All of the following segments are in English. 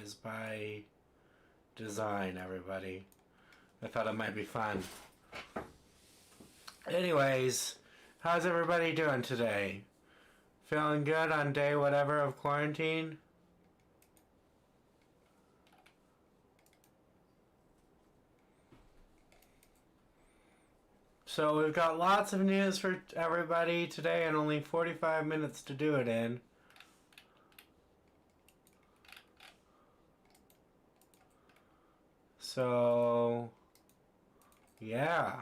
is by design, everybody. I thought it might be fun. Anyways, how's everybody doing today? Feeling good on day whatever of quarantine? So we've got lots of news for everybody today and only 45 minutes to do it in. So, yeah.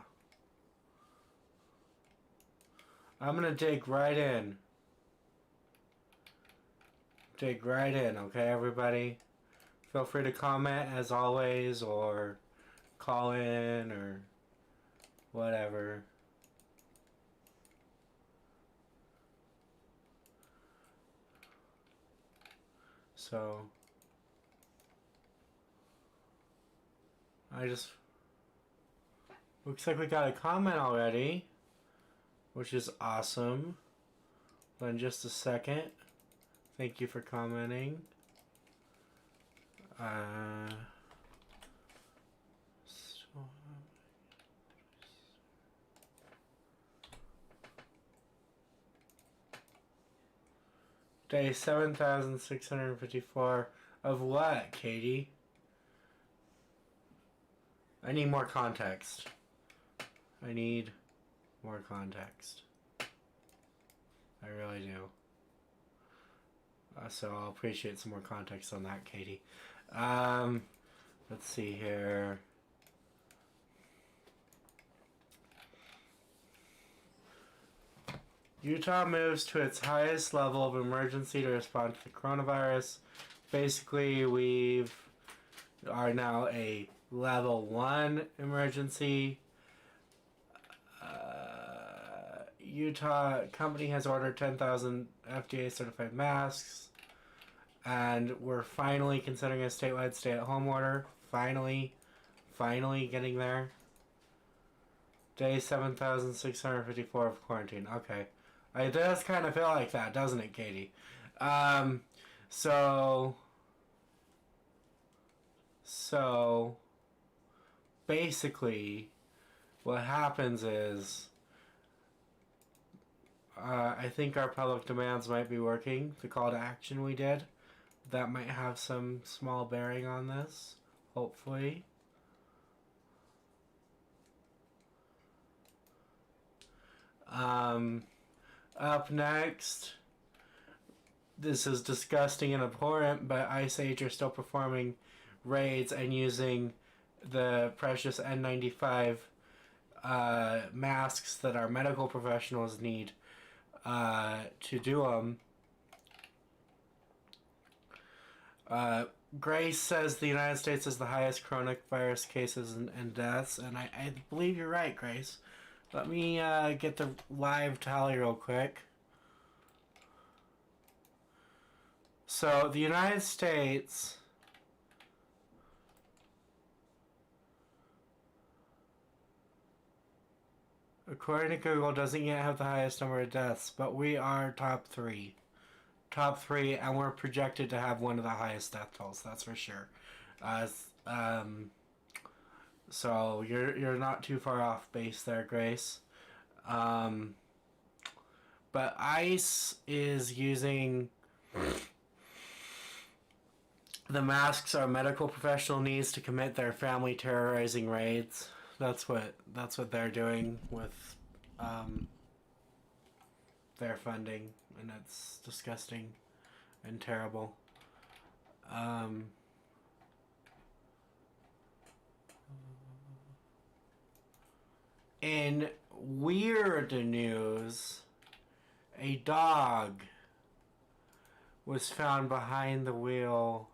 I'm gonna dig right in. Dig right in, okay, everybody? Feel free to comment as always, or call in, or whatever. So, looks like we got a comment already, which is awesome. But in just a second. Thank you for commenting. Day 7,654 of what, Katie? I need more context. I need more context. I really do. So I'll appreciate some more context on that, Katie. Let's see here. Utah moves to its highest level of emergency to respond to the coronavirus. Basically, we are now a level 1 emergency. Utah company has ordered 10,000 FDA certified masks, and we're finally considering a statewide stay-at-home order. Finally getting there. Day 7,654 of quarantine. Okay. It does kind of feel like that, doesn't it, Katie? So basically, what happens is, I think our public demands might be working. The call to action we did, that might have some small bearing on this, hopefully. Up next, this is disgusting and abhorrent, but Ice Age are still performing raids and using the precious N95 masks that our medical professionals need to do them. Grace says the United States has the highest coronavirus cases and deaths, and I believe you're right, Grace. Let me get the live tally real quick. So, the United States, according to Google, doesn't yet have the highest number of deaths, but we are top 3. Top 3, and we're projected to have one of the highest death tolls, that's for sure. So you're not too far off base there, Grace. But ICE is using the masks our medical professional needs to commit their family terrorizing raids. That's what they're doing with their funding, and it's disgusting and terrible. In weird news, a dog was found behind the wheel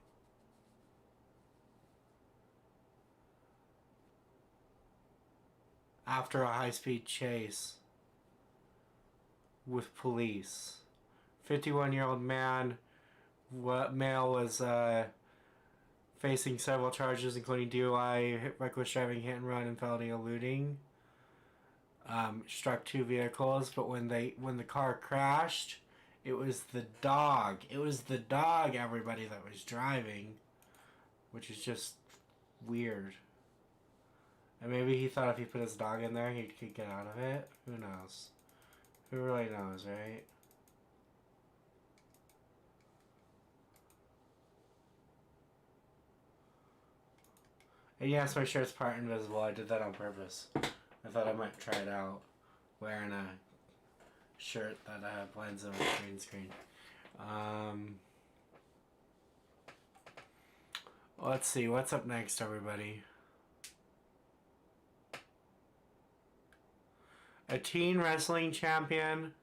after a high-speed chase with police. 51-year-old male was facing several charges, including DUI, reckless driving, hit and run, and felony eluding. Struck 2 vehicles, but when the car crashed, it was the dog. It was the dog, everybody, that was driving. which is just weird. And maybe he thought if he put his dog in there, he could get out of it. Who knows? Who really knows, right? And yes, my shirt's part invisible. I did that on purpose. I thought I might try it out wearing a shirt that blends in with green screen. Let's see, what's up next, everybody? A teen wrestling champion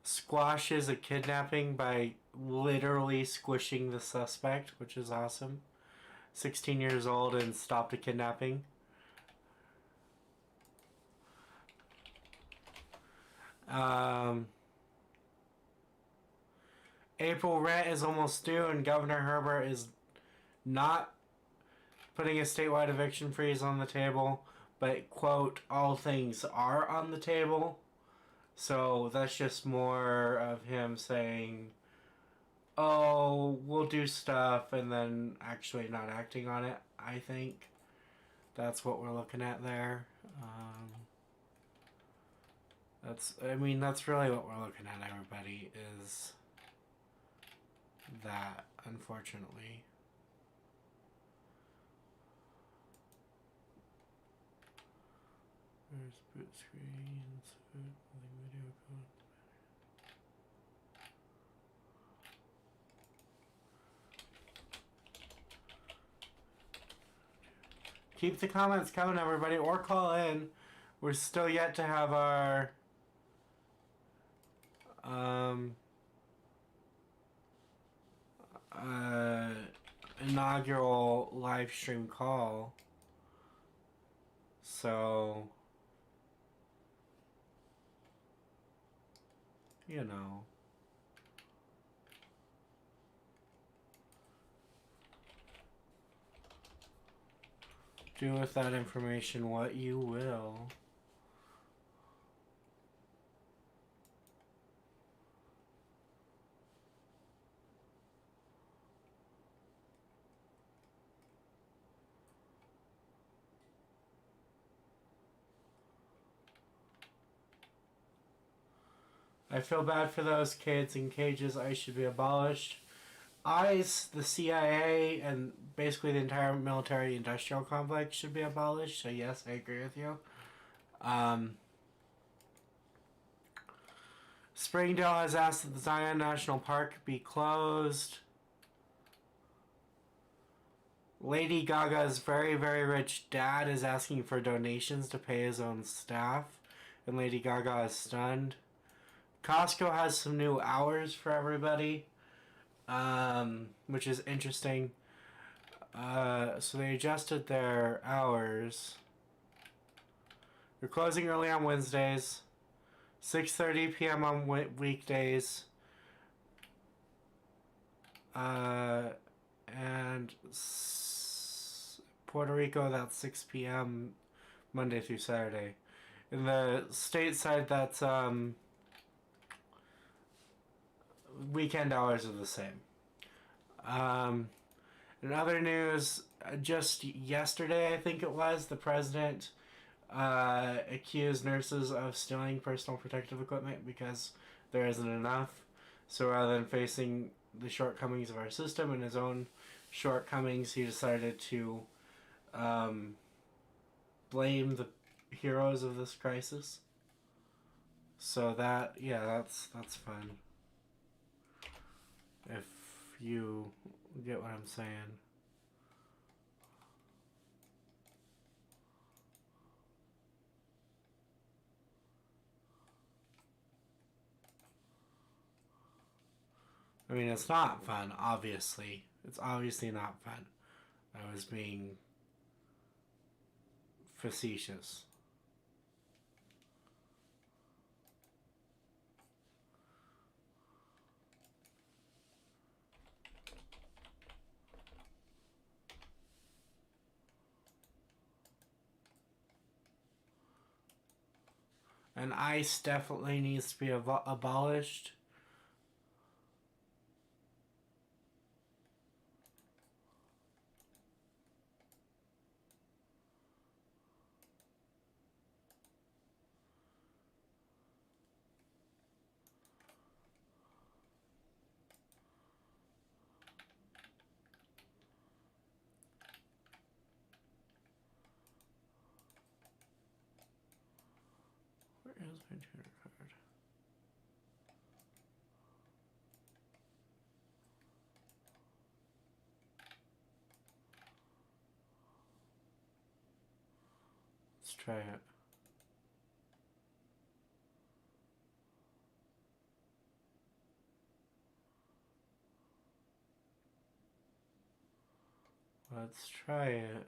squashes a kidnapping by literally squishing the suspect, which is awesome. 16 years old and stopped a kidnapping. April rent is almost due, and Governor Herbert is not putting a statewide eviction freeze on the table, but, quote, all things are on the table. So that's just more of him saying, oh, we'll do stuff, and then actually not acting on it, I think. That's what we're looking at there. That's really what we're looking at, everybody, is that, unfortunately. Where's boot screens? Video code. Keep the comments coming, everybody, or call in. We're still yet to have our inaugural live stream call. So, you know. Do with that information what you will. I feel bad for those kids in cages. ICE should be abolished. ICE, the CIA, and basically the entire military-industrial complex should be abolished. So yes, I agree with you. Springdale has asked that the Zion National Park be closed. Lady Gaga's very, very rich dad is asking for donations to pay his own staff, and Lady Gaga is stunned. Costco has some new hours for everybody, which is interesting. So they adjusted their hours. They're closing early on Wednesdays, 6:30 p.m. on weekdays, and Puerto Rico, that's 6 p.m. Monday through Saturday. In the stateside, that's weekend hours are the same. In other news, just yesterday, I think it was, the president accused nurses of stealing personal protective equipment because there isn't enough. So rather than facing the shortcomings of our system and his own shortcomings, he decided to blame the heroes of this crisis. So that's fun. If you get what I'm saying. I mean, it's not fun, obviously. It's obviously not fun. I was being facetious. And ICE definitely needs to be abolished. Let's try it. Let's try it.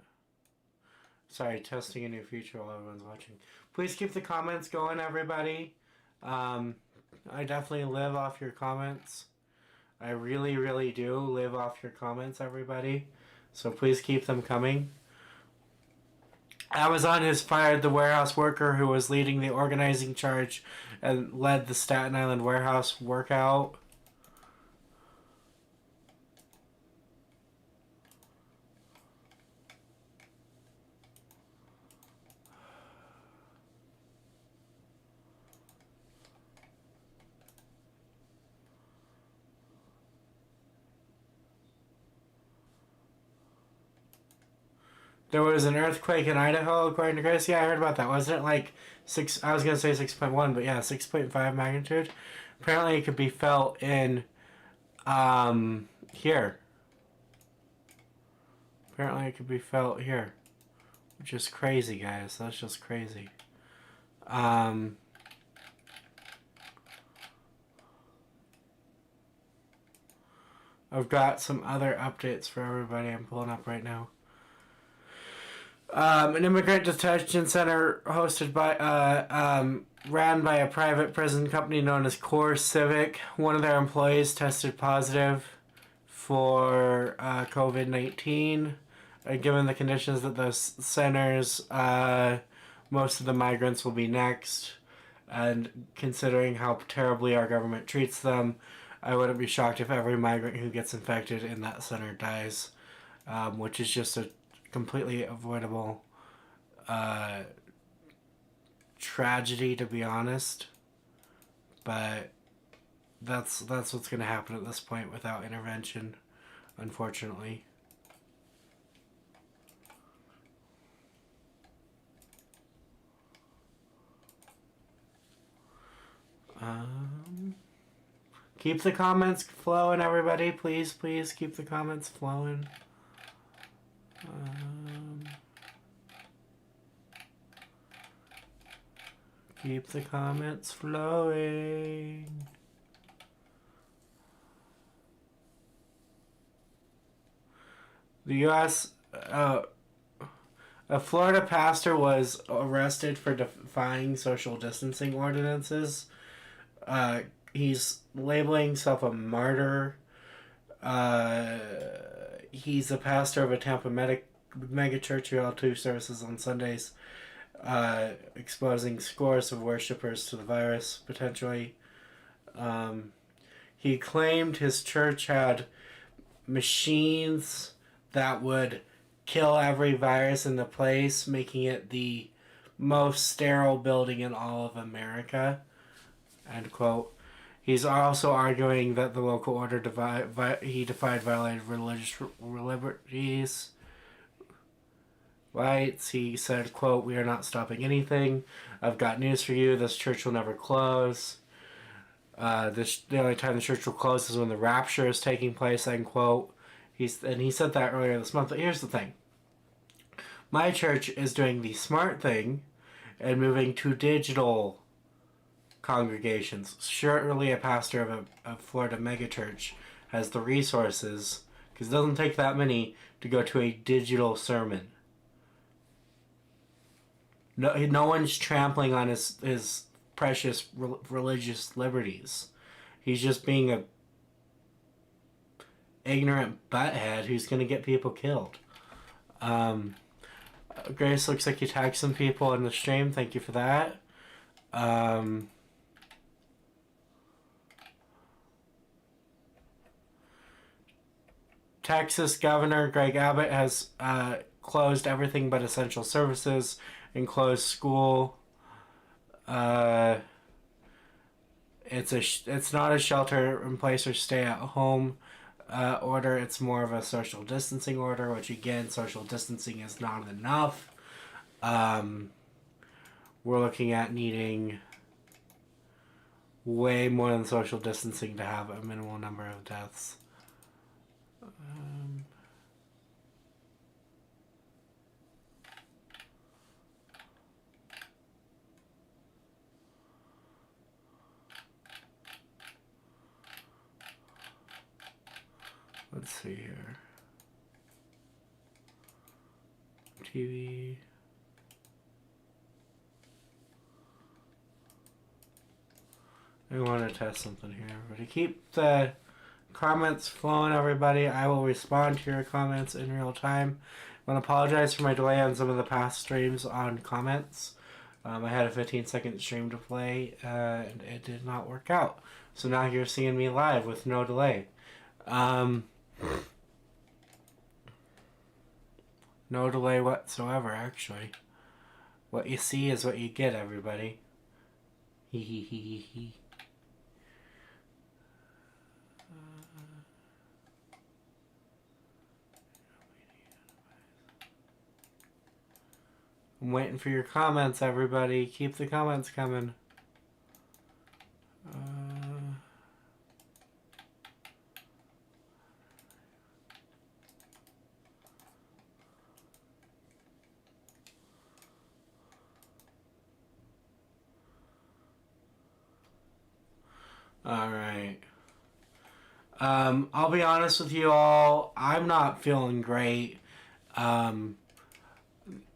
Sorry, testing a new feature while everyone's watching. Please keep the comments going, everybody. I definitely live off your comments. I really, really do live off your comments, everybody. So please keep them coming. Amazon has fired the warehouse worker who was leading the organizing charge and led the Staten Island warehouse workout. There was an earthquake in Idaho, according to Chris. Yeah, I heard about that. Wasn't it like 6? I was going to say 6.1, but yeah, 6.5 magnitude. Apparently it could be felt in, here. Apparently it could be felt here. Which is crazy, guys. That's just crazy. I've got some other updates for everybody I'm pulling up right now. An immigrant detention center hosted by, ran by a private prison company known as Core Civic. One of their employees tested positive for COVID-19. Given the conditions at those centers, most of the migrants will be next. And considering how terribly our government treats them, I wouldn't be shocked if every migrant who gets infected in that center dies, which is just a completely avoidable tragedy, to be honest. But that's what's going to happen at this point without intervention, unfortunately. Keep the comments flowing, everybody. Please, please keep the comments flowing. Keep the comments flowing. The U.S. A Florida pastor was arrested for defying social distancing ordinances. He's labeling himself a martyr. He's a pastor of a Tampa mega church who held 2 services on Sundays, exposing scores of worshippers to the virus, potentially. He claimed his church had machines that would kill every virus in the place, making it the most sterile building in all of America, end quote. He's also arguing that the local order he defied violated religious liberties. Rights. He said, quote, "We are not stopping anything. I've got news for you. This church will never close. The only time the church will close is when the rapture is taking place," end quote. He said that earlier this month. But here's the thing. My church is doing the smart thing and moving to digital congregations. Surely a pastor of a Florida megachurch has the resources, because it doesn't take that many to go to a digital sermon. No one's trampling on his precious religious liberties. He's just being a ignorant butthead who's going to get people killed. Grace, looks like you tagged some people in the stream. Thank you for that. Texas Governor Greg Abbott has closed everything but essential services and closed school. It's not a shelter in place or stay at home order. It's more of a social distancing order, which again, social distancing is not enough. We're looking at needing way more than social distancing to have a minimal number of deaths. Let's see here. TV. I want to test something here, but to keep the comments flowing, everybody, I will respond to your comments in real time. I want to apologize for my delay on some of the past streams on comments. I had a 15-second stream to play, and it did not work out. So now you're seeing me live with no delay. No delay whatsoever, actually. What you see is what you get, everybody. Hee hee hee hee hee. I'm waiting for your comments, everybody. Keep the comments coming. Alright. I'll be honest with you all. I'm not feeling great.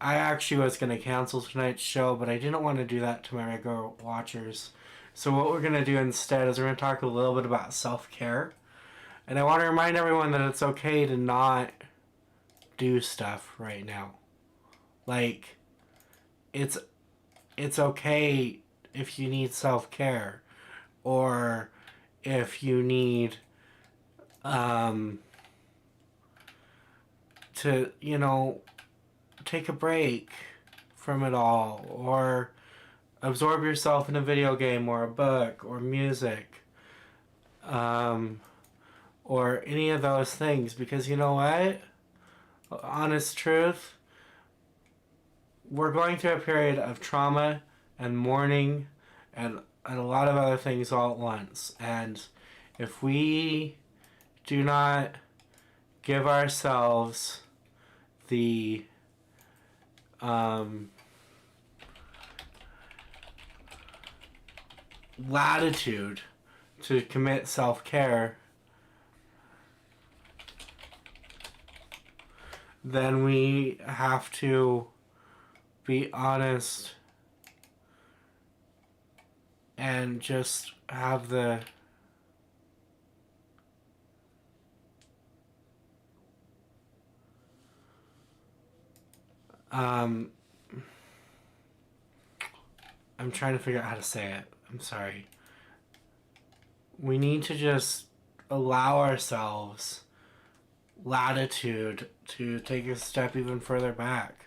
I actually was going to cancel tonight's show, but I didn't want to do that to my regular watchers. So what we're going to do instead is we're going to talk a little bit about self-care. And I want to remind everyone that it's okay to not do stuff right now. Like, it's okay if you need self-care. Or if you need to, take a break from it all, or absorb yourself in a video game or a book or music, or any of those things, because you know what? Honest truth, we're going through a period of trauma and mourning and a lot of other things all at once, and if we do not give ourselves the latitude to commit self-care, then we have to be honest and just have the I'm trying to figure out how to say it. I'm sorry. We need to just allow ourselves latitude to take a step even further back.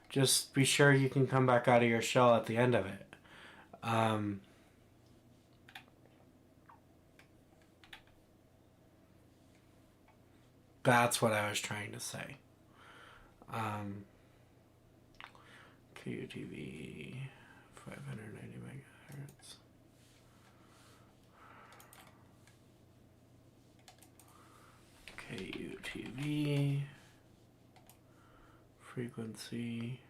Just be sure you can come back out of your shell at the end of it. That's what I was trying to say. KUTV 590 megahertz. KUTV frequency.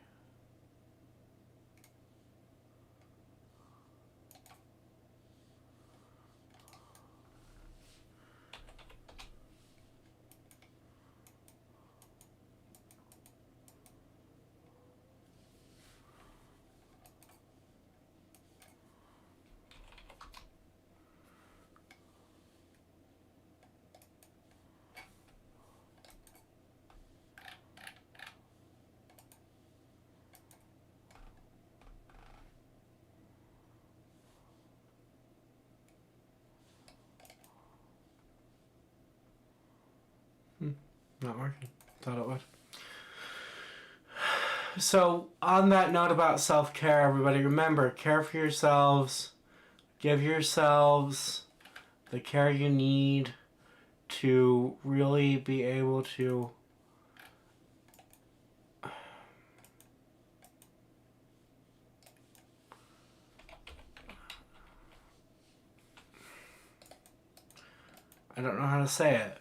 Not working. Thought it would. So, on that note about self-care, everybody, remember, care for yourselves. Give yourselves the care you need to really be able to don't know how to say it.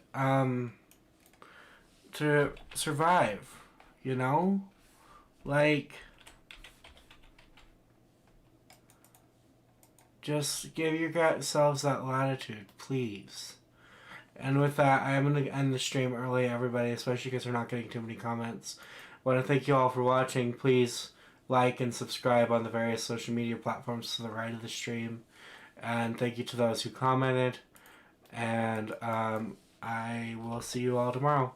To survive, you know? Like, just give yourselves that latitude, please. And with that, I am going to end the stream early, everybody, especially because we're not getting too many comments. I want to thank you all for watching. Please like and subscribe on the various social media platforms to the right of the stream. And thank you to those who commented. And I will see you all tomorrow.